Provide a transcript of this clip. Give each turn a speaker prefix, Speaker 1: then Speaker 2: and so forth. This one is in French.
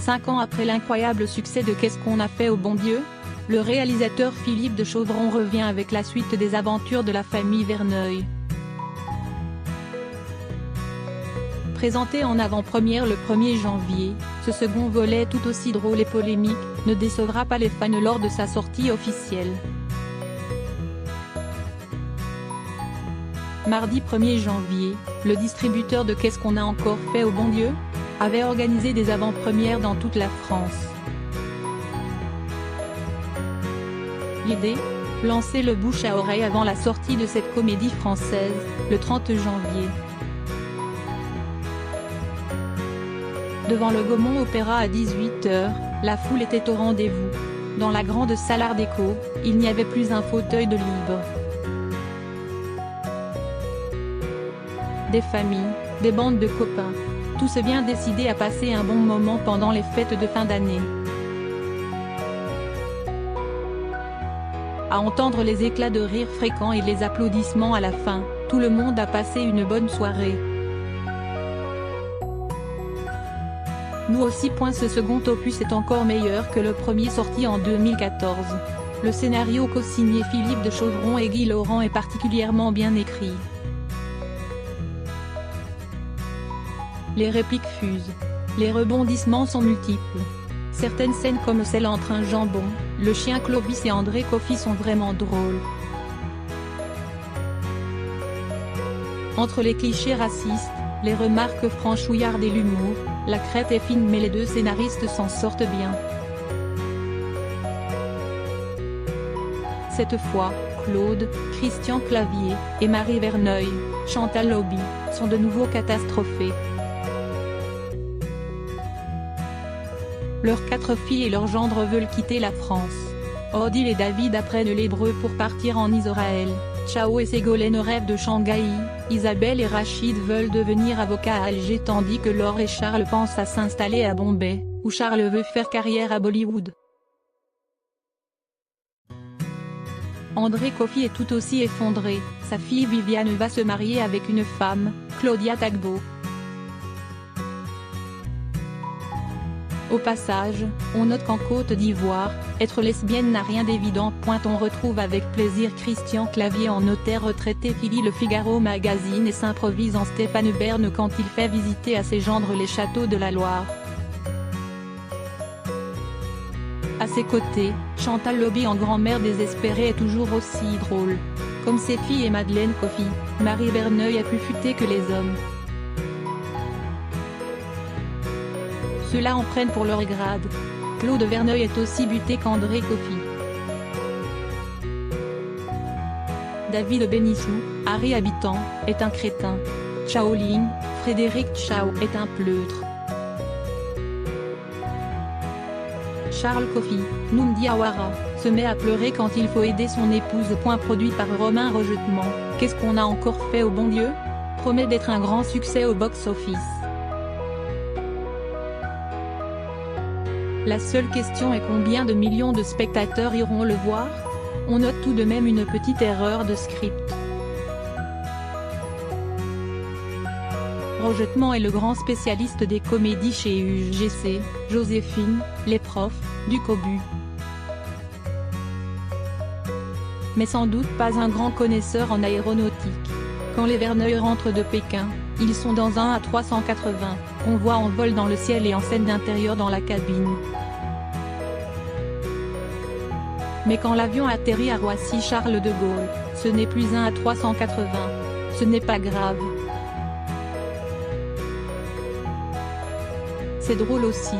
Speaker 1: 5 ans après l'incroyable succès de Qu'est-ce qu'on a fait au bon Dieu? Le réalisateur Philippe de Chauvron revient avec la suite des aventures de la famille Verneuil. Présenté en avant-première le 1er janvier, ce second volet tout aussi drôle et polémique, ne décevra pas les fans lors de sa sortie officielle. Mardi 1er janvier, le distributeur de Qu'est-ce qu'on a encore fait au bon Dieu? Avait organisé des avant-premières dans toute la France. L'idée? Lancer le bouche à oreille avant la sortie de cette comédie française, le 30 janvier. Devant le Gaumont Opéra à 18 h, la foule était au rendez-vous. Dans la grande salle Art déco, il n'y avait plus un fauteuil de libre. Des familles, des bandes de copains, tous bien décidés à passer un bon moment pendant les fêtes de fin d'année. À entendre les éclats de rire fréquents et les applaudissements à la fin, tout le monde a passé une bonne soirée. Nous aussi. Ce second opus est encore meilleur que le premier sorti en 2014. Le scénario co-signé Philippe de Chauvron et Guy Laurent est particulièrement bien écrit. Les répliques fusent. Les rebondissements sont multiples. Certaines scènes comme celle entre un jambon, le chien Clovis et André Coffy sont vraiment drôles. Entre les clichés racistes, les remarques franchouillardes et l'humour, la crête est fine mais les deux scénaristes s'en sortent bien. Cette fois, Claude, Christian Clavier, et Marie Verneuil, Chantal Lobby, sont de nouveau catastrophés. Leurs 4 filles et leur gendre veulent quitter la France. Odile et David apprennent l'hébreu pour partir en Israël. Chao et Ségolène rêvent de Shanghai. Isabelle et Rachid veulent devenir avocats à Alger tandis que Laure et Charles pensent à s'installer à Bombay, où Charles veut faire carrière à Bollywood. André Coffy est tout aussi effondré, sa fille Viviane va se marier avec une femme, Claudia Tagbo. Au passage, on note qu'en Côte d'Ivoire, être lesbienne n'a rien d'évident. On retrouve avec plaisir Christian Clavier en notaire retraité qui lit Le Figaro magazine et s'improvise en Stéphane Bern quand il fait visiter à ses gendres les châteaux de la Loire. À ses côtés, Chantal Lobby en grand-mère désespérée est toujours aussi drôle. Comme ses filles et Madeleine Coffy, Marie Verneuil est plus futée que les hommes. Ceux-là en prennent pour leur grade. Claude Verneuil est aussi buté qu'André Coffy. David Benichou, Harry Habitant, est un crétin. Chao Ling, Frédéric Chao, est un pleutre. Charles Coffy, Noumdi Awara, se met à pleurer quand il faut aider son épouse. Produit par Romain Rejetement, Qu'est-ce qu'on a encore fait au bon Dieu? Promet d'être un grand succès au box-office. La seule question est combien de millions de spectateurs iront le voir? On note tout de même une petite erreur de script. Rejetement est le grand spécialiste des comédies chez UGC, Joséphine, Les Profs, du Cobu. Mais sans doute pas un grand connaisseur en aéronautique. Quand les Verneuil rentrent de Pékin, ils sont dans un A380, qu'on voit en vol dans le ciel et en scène d'intérieur dans la cabine. Mais quand l'avion atterrit à Roissy-Charles de Gaulle, ce n'est plus un A380. Ce n'est pas grave. C'est drôle aussi.